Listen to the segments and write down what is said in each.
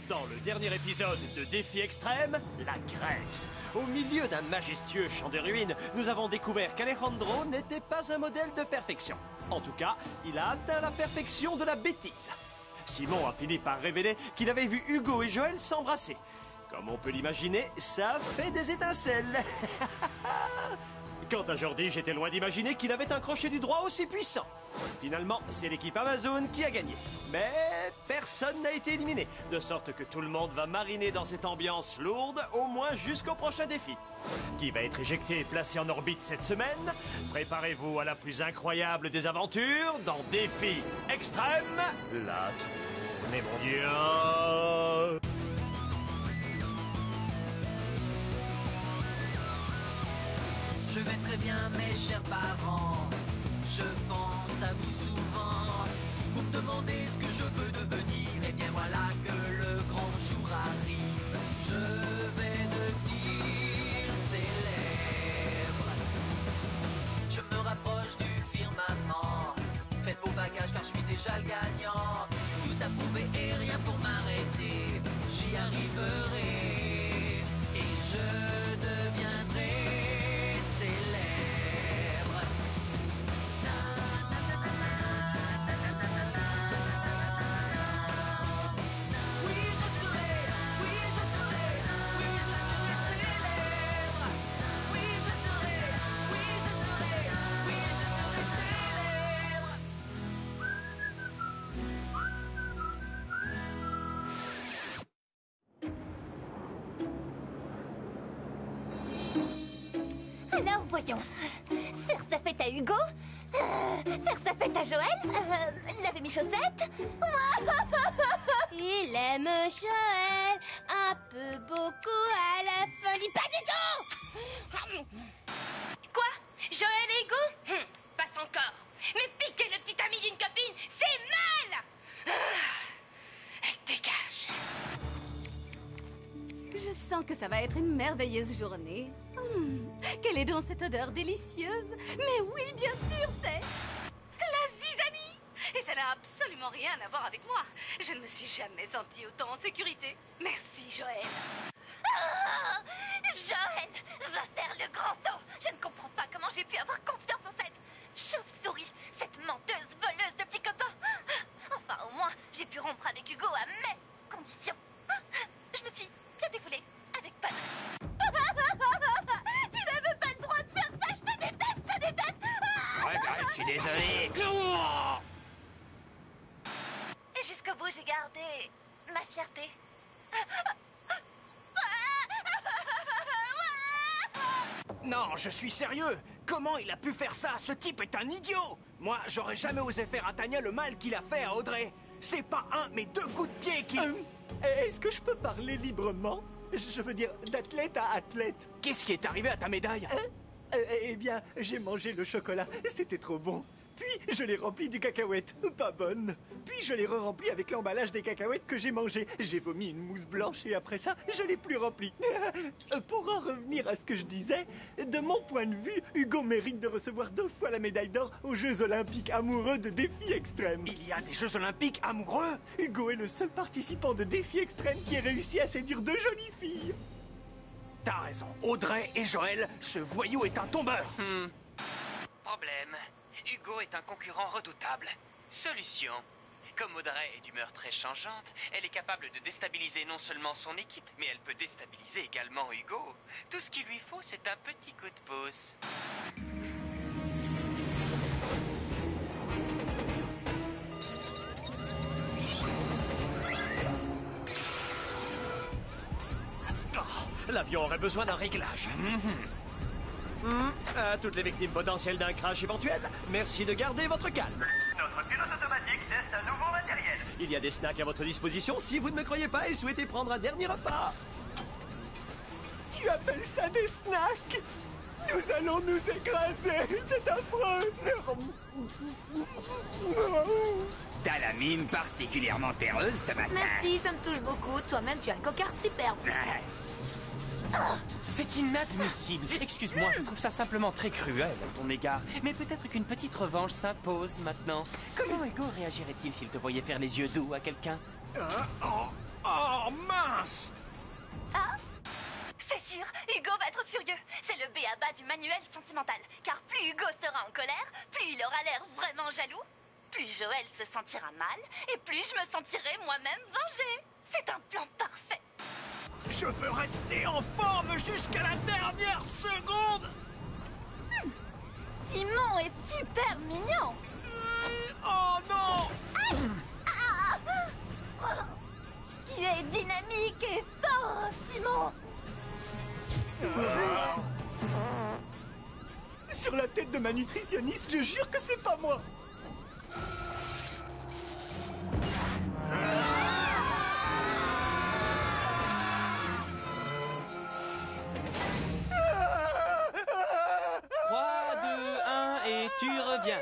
Dans le dernier épisode de Défi Extrême, la Grèce. Au milieu d'un majestueux champ de ruines, nous avons découvert qu'Alejandro n'était pas un modèle de perfection. En tout cas, il a atteint la perfection de la bêtise. Simon a fini par révéler qu'il avait vu Hugo et Joël s'embrasser. Comme on peut l'imaginer, ça fait des étincelles. Quant à Jordi, j'étais loin d'imaginer qu'il avait un crochet du droit aussi puissant. Finalement, c'est l'équipe Amazon qui a gagné. Mais personne n'a été éliminé, de sorte que tout le monde va mariner dans cette ambiance lourde, au moins jusqu'au prochain défi. Qui va être éjecté et placé en orbite cette semaine? Préparez-vous à la plus incroyable des aventures dans Défi Extrême, la tournée mondiale. Je vais très bien, mes chers parents. Je pense à vous souvent. Vous me demandez ce que je veux devenir. Et bien voilà que le grand jour arrive. Je vais devenir célèbre. Je me rapproche du firmament. Faites vos bagages car je suis déjà le gagnant. Tout à prouver et rien pour m'arrêter. J'y arriverai. Et je deviendrai célèbre. Oui, je serai, oui, je serai, oui, je serai célèbre. Oui, je serai, oui, je serai, oui, je serai célèbre. Alors voyons, faire sa fête à Hugo, faire sa fête à Joël, laver mes chaussettes. Il aime Joël, un peu beaucoup à la fin. Dis pas du tout. Quoi? Joël et Hugo? Passe encore. Mais piquer le petit ami d'une copine, c'est mal. Dégage. Je sens que ça va être une merveilleuse journée. Quelle est donc cette odeur délicieuse? Mais oui, bien sûr, c'est la zizanie. Et ça n'a absolument rien à voir avec moi. Je ne me suis jamais sentie autant en sécurité. Merci, Joël. Joël va faire le grand saut. Je ne comprends pas comment j'ai pu avoir confiance en cette chauve-souris, cette menteuse voleuse de petits copains. Enfin, au moins, j'ai pu rompre avec Hugo à mes conditions. Je me suis bien défoulée avec panache. Tu n'avais pas le droit de faire ça. Je te déteste, je te déteste. Ouais, je suis désolé. Et jusqu'au bout, j'ai gardé ma fierté. Non, je suis sérieux. Comment il a pu faire ça? Ce type est un idiot. Moi, j'aurais jamais osé faire à Tania le mal qu'il a fait à Audrey. C'est pas un, mais deux coups de pied qui... Est-ce que je peux parler librement? Je veux dire, d'athlète à athlète. Qu'est-ce qui est arrivé à ta médaille? Eh bien, j'ai mangé le chocolat. C'était trop bon. Puis, je l'ai rempli de cacahuètes. Pas bonne. Puis, je l'ai re-rempli avec l'emballage des cacahuètes que j'ai mangé. J'ai vomi une mousse blanche et après ça, je l'ai plus rempli. Pour en revenir à ce que je disais, de mon point de vue, Hugo mérite de recevoir 2 fois la médaille d'or aux Jeux Olympiques amoureux de Défi Extrême. Il y a des Jeux Olympiques amoureux? Hugo est le seul participant de Défi Extrême qui ait réussi à séduire 2 jolies filles. T'as raison. Audrey et Joël, ce voyou est un tombeur. Problème. Hugo est un concurrent redoutable. Solution. Comme Audrey est d'humeur très changeante, elle est capable de déstabiliser non seulement son équipe, mais elle peut déstabiliser également Hugo. Tout ce qu'il lui faut, c'est un petit coup de pouce. L'avion aurait besoin d'un réglage. À toutes les victimes potentielles d'un crash éventuel, merci de garder votre calme. Notre pilote automatique teste un nouveau matériel. Il y a des snacks à votre disposition si vous ne me croyez pas et souhaitez prendre un dernier repas. Tu appelles ça des snacks? Nous allons nous écraser. C'est affreux. T'as la mine particulièrement terreuse ce matin. Merci, ça me touche beaucoup. Toi-même, tu as un cocard superbe. C'est inadmissible. Excuse-moi, je trouve ça simplement très cruel à ton égard. Mais peut-être qu'une petite revanche s'impose maintenant. Comment Hugo réagirait-il s'il te voyait faire les yeux doux à quelqu'un? Oh, chance. Ah, c'est sûr, Hugo va être furieux. C'est le b.a.-ba du manuel sentimental. Car plus Hugo sera en colère, plus il aura l'air vraiment jaloux, plus Joël se sentira mal, et plus je me sentirai moi-même vengée. C'est un plan parfait. Je veux rester en forme jusqu'à la dernière seconde. Simon est super mignon. Oh non! Tu es dynamique et fort, Simon. Sur la tête de ma nutritionniste, je jure que c'est pas moi. Et tu reviens.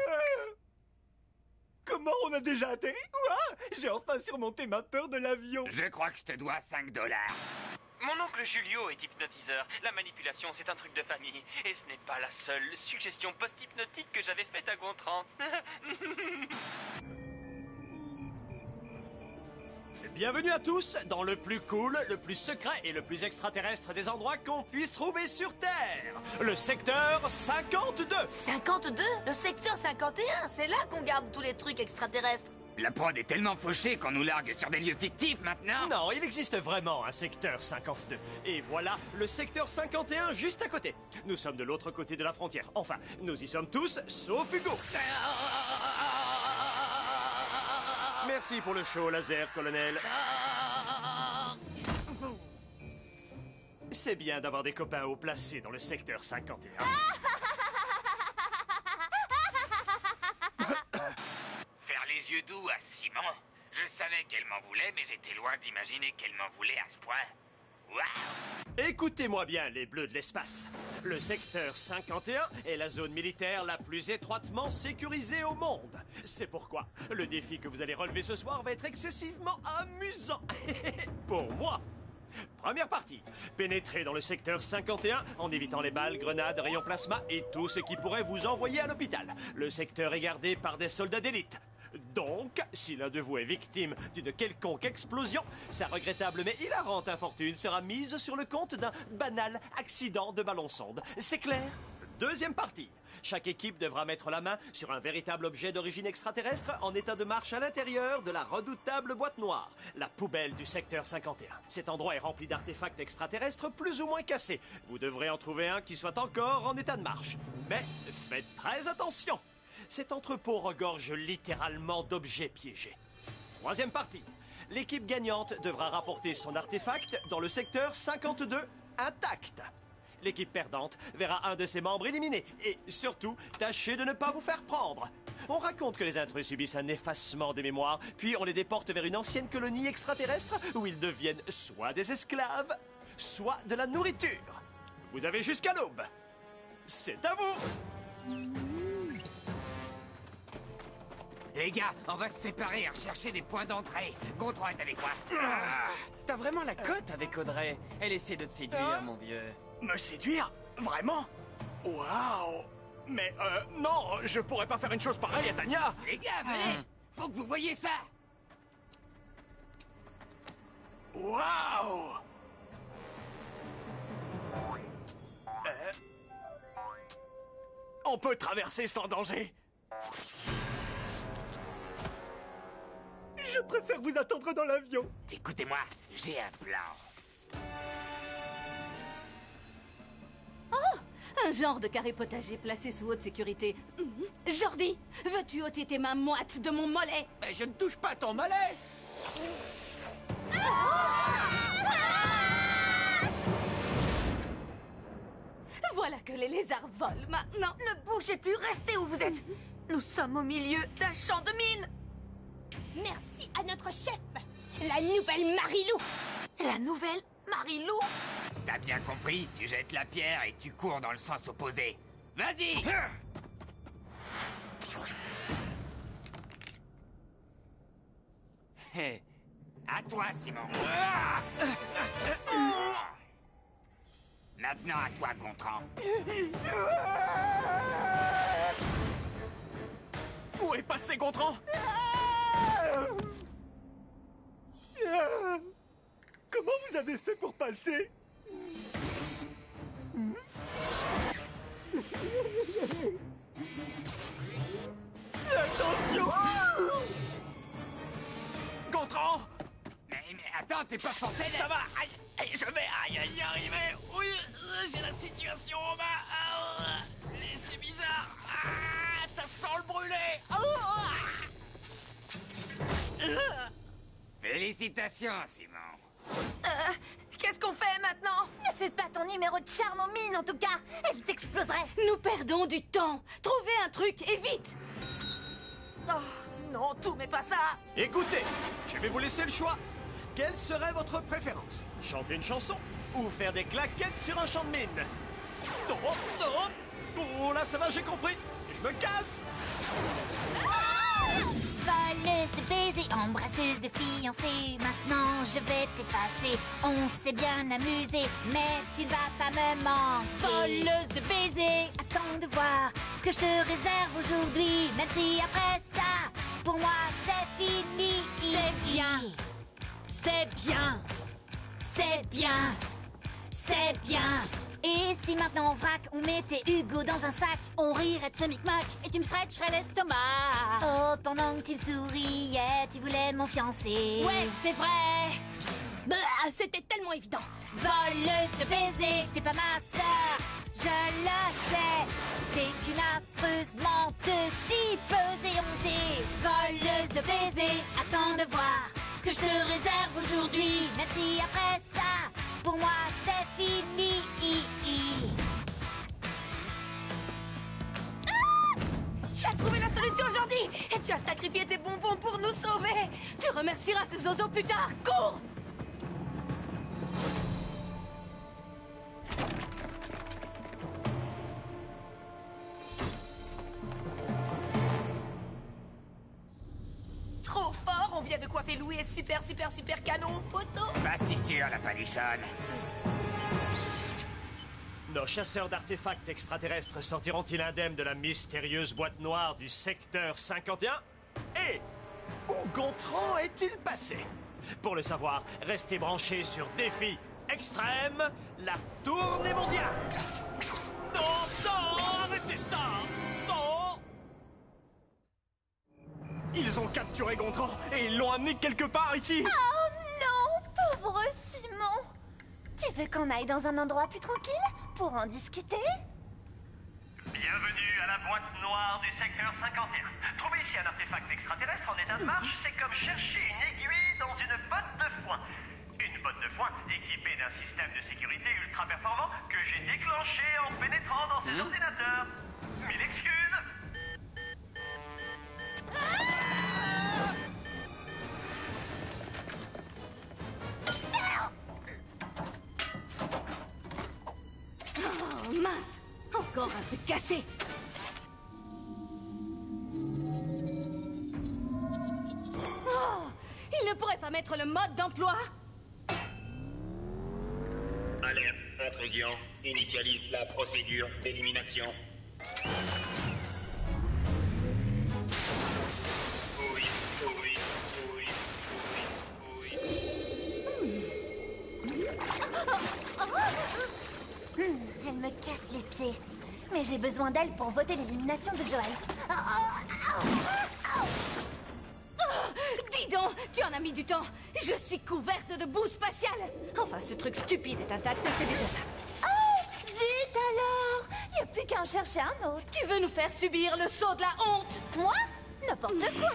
Comment on a déjà atterri? Ouah, j'ai enfin surmonté ma peur de l'avion. Je crois que je te dois 5 $. Mon oncle Julio est hypnotiseur. La manipulation, c'est un truc de famille. Et ce n'est pas la seule suggestion post-hypnotique que j'avais faite à Gontran. Bienvenue à tous dans le plus cool, le plus secret et le plus extraterrestre des endroits qu'on puisse trouver sur Terre. Le secteur 52. 52? Le secteur 51, c'est là qu'on garde tous les trucs extraterrestres. La prod est tellement fauchée qu'on nous largue sur des lieux fictifs maintenant. Non, il existe vraiment un secteur 52. Et voilà le secteur 51 juste à côté. Nous sommes de l'autre côté de la frontière. Enfin, nous y sommes tous, sauf Hugo. Merci pour le show laser, colonel. C'est bien d'avoir des copains haut placés dans le secteur 51. Faire les yeux doux à Simon. Je savais qu'elle m'en voulait, mais j'étais loin d'imaginer qu'elle m'en voulait à ce point. Waouh! Écoutez-moi bien, les bleus de l'espace. Le secteur 51 est la zone militaire la plus étroitement sécurisée au monde. C'est pourquoi le défi que vous allez relever ce soir va être excessivement amusant. Pour moi. Première partie. Pénétrez dans le secteur 51 en évitant les balles, grenades, rayons plasma et tout ce qui pourrait vous envoyer à l'hôpital. Le secteur est gardé par des soldats d'élite. Donc, si l'un de vous est victime d'une quelconque explosion, sa regrettable mais hilarante infortune sera mise sur le compte d'un banal accident de ballon-sonde. C'est clair? Deuxième partie. Chaque équipe devra mettre la main sur un véritable objet d'origine extraterrestre en état de marche à l'intérieur de la redoutable boîte noire, la poubelle du secteur 51. Cet endroit est rempli d'artefacts extraterrestres plus ou moins cassés. Vous devrez en trouver un qui soit encore en état de marche. Mais faites très attention. Cet entrepôt regorge littéralement d'objets piégés. Troisième partie. L'équipe gagnante devra rapporter son artefact dans le secteur 52 intact. L'équipe perdante verra un de ses membres éliminé. Et surtout, tâchez de ne pas vous faire prendre. On raconte que les intrus subissent un effacement des mémoires, puis on les déporte vers une ancienne colonie extraterrestre où ils deviennent soit des esclaves, soit de la nourriture. Vous avez jusqu'à l'aube. C'est à vous. Les gars, on va se séparer et rechercher des points d'entrée. Gontran est avec moi. T'as vraiment la cote avec Audrey. Elle essaie de te séduire, mon vieux. Me séduire? Vraiment? Waouh! Mais non, je pourrais pas faire une chose pareille à Tania! Les gars, venez! Faut que vous voyez ça! Waouh! On peut traverser sans danger. Je préfère vous attendre dans l'avion. Écoutez-moi, j'ai un plan. Oh! Un genre de carré potager placé sous haute sécurité. Jordi, veux-tu ôter tes mains moites de mon mollet? Mais je ne touche pas ton mollet! Voilà que les lézards volent maintenant. Ne bougez plus, restez où vous êtes. Nous sommes au milieu d'un champ de mines. Merci à notre chef, la nouvelle Marilou. La nouvelle Marilou? T'as bien compris? Tu jettes la pierre et tu cours dans le sens opposé. Vas-y! À toi, Simon. Maintenant, à toi, Gontran. Où est passé Gontran? Comment vous vous avez fait pour passer? Attention! Gontran! Mais attends, t'es pas forcé de... Ça va! Aïe, je vais y arriver! Oui, j'ai la situation en main! C'est bizarre! Ça sent le brûlé! Félicitations, Simon. Qu'est-ce qu'on fait maintenant? Ne fais pas ton numéro de charme aux mines, en tout cas. Elles exploseraient. Nous perdons du temps. Trouvez un truc et vite. Oh, non, tout, mais pas ça. Écoutez, je vais vous laisser le choix. Quelle serait votre préférence? Chanter une chanson ou faire des claquettes sur un champ de mine? Non, non. Oh là, ça va, j'ai compris. Je me casse. Voleuse de baisers, embrasseuse de fiancés. Maintenant je vais t'effacer. On s'est bien amusé, mais tu ne vas pas me manquer. Voleuse de baisers. Attends de voir ce que je te réserve aujourd'hui. Même si après ça, pour moi c'est fini. C'est bien. C'est bien. C'est bien. C'est bien. Et si maintenant on vrac, on mettait Hugo dans un sac? On rirait de ce micmac et tu me stretcherais l'estomac. Oh, pendant que tu me souriais, tu voulais mon fiancé. Ouais, c'est vrai. Bah, c'était tellement évident. Voleuse de baisers, t'es pas ma sœur, je le sais. T'es qu'une affreuse menteuse, chipeuse et hontée. Voleuse de baisers, attends de voir ce que je te réserve aujourd'hui. Même si après ça, pour moi c'est fini. Tu as trouvé la solution, Jordi. Et tu as sacrifié tes bonbons pour nous sauver. Tu remercieras ce zozo plus tard. Cours. Trop fort, on vient de coiffer Louis et super canon au poteau. Pas si sûr, la palichonne. Nos chasseurs d'artefacts extraterrestres sortiront-ils indemnes de la mystérieuse boîte noire du secteur 51? Et où Gontran est-il passé? Pour le savoir, restez branchés sur Défi Extrême, la tournée mondiale. Non, non, arrêtez ça! Non! Ils ont capturé Gontran et ils l'ont amené quelque part ici. Oh non, pauvre Simon. Tu veux qu'on aille dans un endroit plus tranquille pour en discuter? Bienvenue à la boîte noire du secteur 51. Trouver ici un artefact extraterrestre en état de marche, c'est comme chercher une aiguille dans une botte de foin. Une botte de foin équipée d'un système de sécurité ultra performant que j'ai déclenché en pénétrant dans ces ordinateurs. Mille excuses. Oh, mince. Encore un truc cassé. Oh, il ne pourrait pas mettre le mode d'emploi? Alerte, intrusion. Initialise la procédure d'élimination. Oui, oui, oui, oui, oui. Elle me casse les pieds. Mais j'ai besoin d'elle pour voter l'élimination de Joël. Dis donc, tu en as mis du temps. Je suis couverte de boue spatiale. Enfin, ce truc stupide est intact, c'est déjà ça. Oh, vite alors! Y a plus qu'à en chercher un autre. Tu veux nous faire subir le saut de la honte? Moi? N'importe quoi.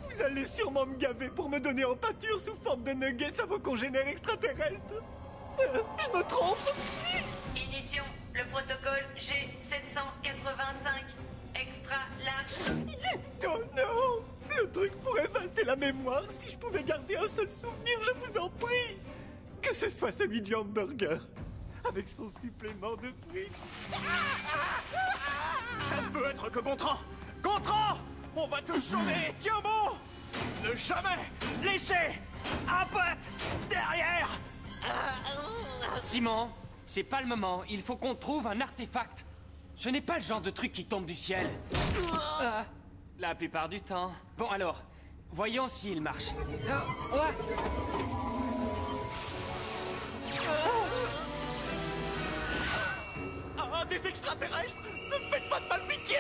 Vous allez sûrement me gaver pour me donner en pâture sous forme de nuggets à vos congénères extraterrestres. Je me trompe. Initions le protocole G785 extra large. Oh non! Le truc pour effacer la mémoire, si je pouvais garder un seul souvenir, je vous en prie! Que ce soit celui du hamburger, avec son supplément de frites. Ça ne peut être que Gontran! Gontran! On va te sauver! Tiens bon! Ne jamais laisser un pote derrière! Simon, c'est pas le moment. Il faut qu'on trouve un artefact. Ce n'est pas le genre de truc qui tombe du ciel. La plupart du temps. Bon alors, Voyons s'il marche. Oh, ouais. Ah, des extraterrestres! Ne me faites pas de mal, pitié!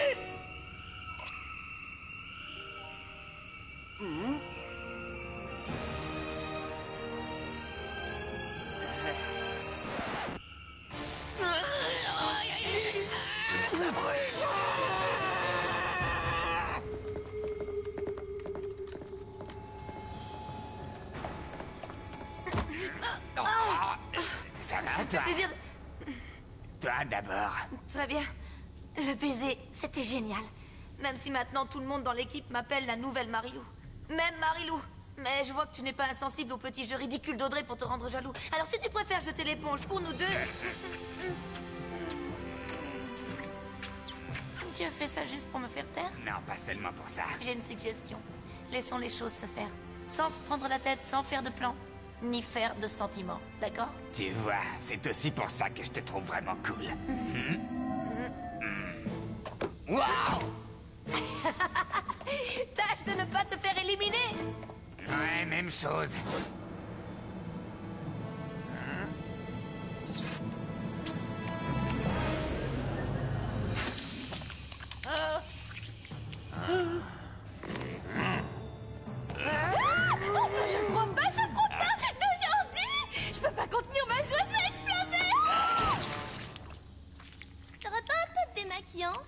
Ça va, toi? Plaisir. Toi, d'abord. Très bien. Le baiser, c'était génial. Même si maintenant tout le monde dans l'équipe m'appelle la nouvelle Marilou. Même Marilou. Mais je vois que tu n'es pas insensible au petit jeu ridicule d'Audrey pour te rendre jaloux. Alors si tu préfères jeter l'éponge pour nous deux... Tu as fait ça juste pour me faire taire? Non, pas seulement pour ça. J'ai une suggestion. Laissons les choses se faire. Sans se prendre la tête, sans faire de plan. Ni faire de sentiments, d'accord? Tu vois, c'est aussi pour ça que je te trouve vraiment cool. Waouh! Tâche de ne pas te faire éliminer! Ouais, même chose. Je ne crois pas, d'aujourd'hui! Je peux pas contenir ma joie, je vais exploser! T'aurais pas un peu de démaquillant?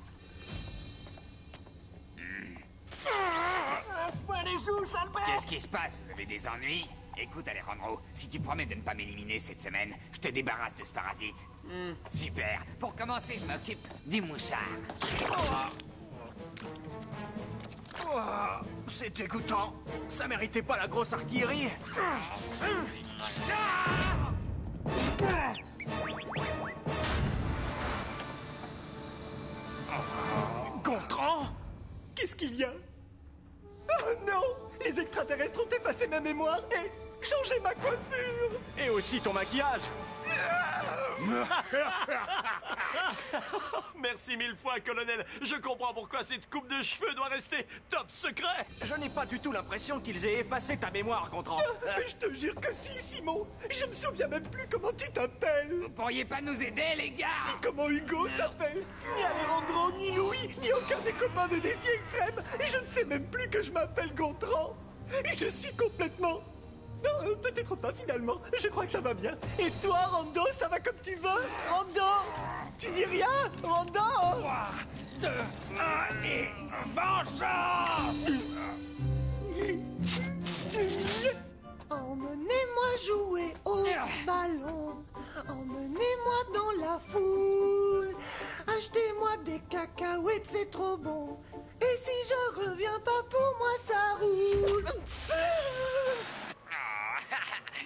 Qu'est-ce qui se passe? Vous avez des ennuis? Écoute, Alejandro, si tu promets de ne pas m'éliminer cette semaine, je te débarrasse de ce parasite. Super. Pour commencer, je m'occupe du mouchard. C'est dégoûtant. Ça méritait pas la grosse artillerie. Gontran? Qu'est-ce qu'il y a? Oh non! Les extraterrestres ont effacé ma mémoire et changé ma coiffure! Et aussi ton maquillage. Merci mille fois, colonel. Je comprends pourquoi cette coupe de cheveux doit rester top secret. Je n'ai pas du tout l'impression qu'ils aient effacé ta mémoire, Gontran. Je te jure que si, Simon! Je me souviens même plus comment tu t'appelles! Vous pourriez pas nous aider, les gars? Ni comment Hugo s'appelle! Ni Alejandro, ni Louis, ni aucun des copains de Défi Extrême! Je ne sais même plus que je m'appelle Gontran! Et je suis complètement... Non, peut-être pas finalement. Je crois que ça va bien. Et toi, Rando, ça va comme tu veux? Rando! Tu dis rien? Rando! 3, 2, 1 et vengeance! Emmenez-moi jouer au ballon. Emmenez-moi dans la foule. Achetez-moi des cacahuètes, c'est trop bon. Et si je reviens pas pour moi, ça roule.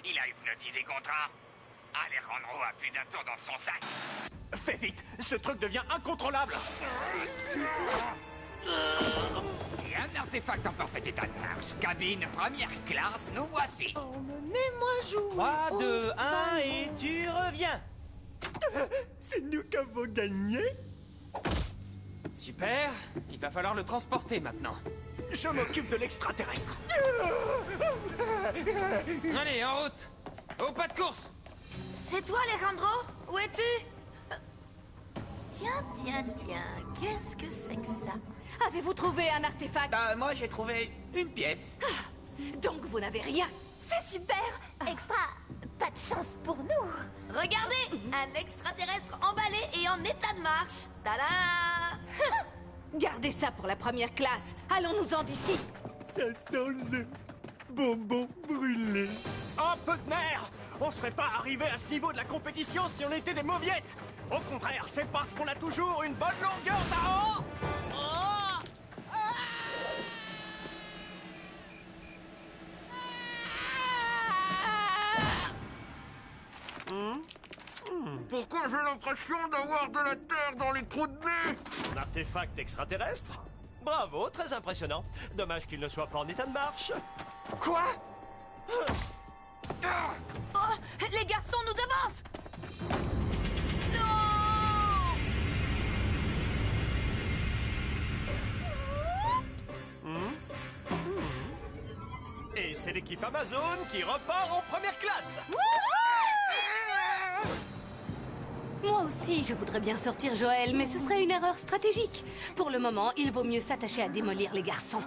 Il a hypnotisé Gontran. Alejandro a plus d'un tour dans son sac. Fais vite, ce truc devient incontrôlable. Et un artefact en parfait état de marche. Cabine première classe, nous voici. Emmenez-moi jouer 3, au 2, 1 ballon. et tu reviens. C'est nous qui avons gagné? Super. Il va falloir le transporter maintenant. Je m'occupe de l'extraterrestre. Allez, en route. Au pas de course. C'est toi, Alejandro? Où es-tu? Tiens, qu'est-ce que c'est que ça? Avez-vous trouvé un artefact? Moi, j'ai trouvé une pièce. Donc vous n'avez rien. C'est super! Extra! Pas de chance pour nous! Regardez, un extraterrestre emballé et en état de marche. Tada! Gardez ça pour la première classe. Allons-nous-en d'ici. Ça sent le bonbon brûlé. Un peu de nerfs. On serait pas arrivé à ce niveau de la compétition si on était des mauviettes. Au contraire, c'est parce qu'on a toujours une bonne longueur d'avance. Pourquoi j'ai l'impression d'avoir de la terre dans les trous de nez? Un artefact extraterrestre? Bravo, très impressionnant. Dommage qu'il ne soit pas en état de marche. Quoi? Oh, les garçons nous devancent! Et c'est l'équipe Amazon qui repart en première classe. Moi aussi, je voudrais bien sortir Joël, mais ce serait une erreur stratégique. Pour le moment, il vaut mieux s'attacher à démolir les garçons.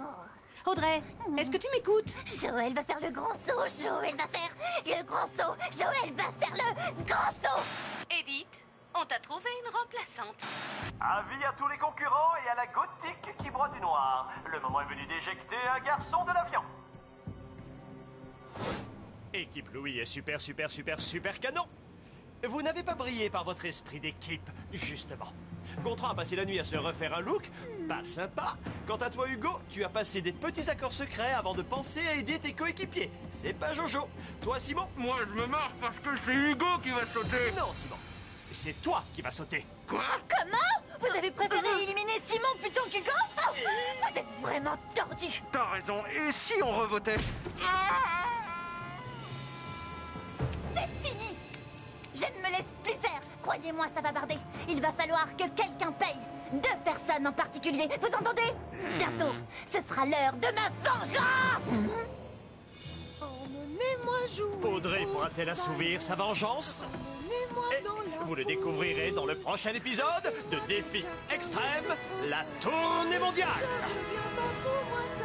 Audrey, est-ce que tu m'écoutes? Joël va faire le grand saut. Joël va faire le grand saut. Joël va faire le grand saut. Edith, on t'a trouvé une remplaçante. Avis à tous les concurrents et à la gothique qui broie du noir. Le moment est venu d'éjecter un garçon de l'avion. Équipe Louis est super canon. Vous n'avez pas brillé par votre esprit d'équipe, justement. Gontran a passé la nuit à se refaire un look, pas sympa. Quant à toi, Hugo, tu as passé des petits accords secrets avant de penser à aider tes coéquipiers. C'est pas Jojo. Toi, Simon? Moi, je me marre parce que c'est Hugo qui va sauter. Non, Simon. C'est toi qui vas sauter. Quoi? Comment? Vous avez préféré éliminer Simon plutôt qu'Hugo? Oh, vous êtes vraiment tordu. T'as raison, et si on revotait? C'est fini. Je ne me laisse plus faire. Croyez-moi, ça va barder. Il va falloir que quelqu'un paye. 2 personnes en particulier. Vous entendez? Bientôt, ce sera l'heure de ma vengeance. Emmenez-moi jouer. Audrey pourra-t-elle assouvir sa vengeance? Emmenez-moi dans la Vous le découvrirez dans le prochain épisode de Défi Extrême, la tournée mondiale. foule. Pour moi, ça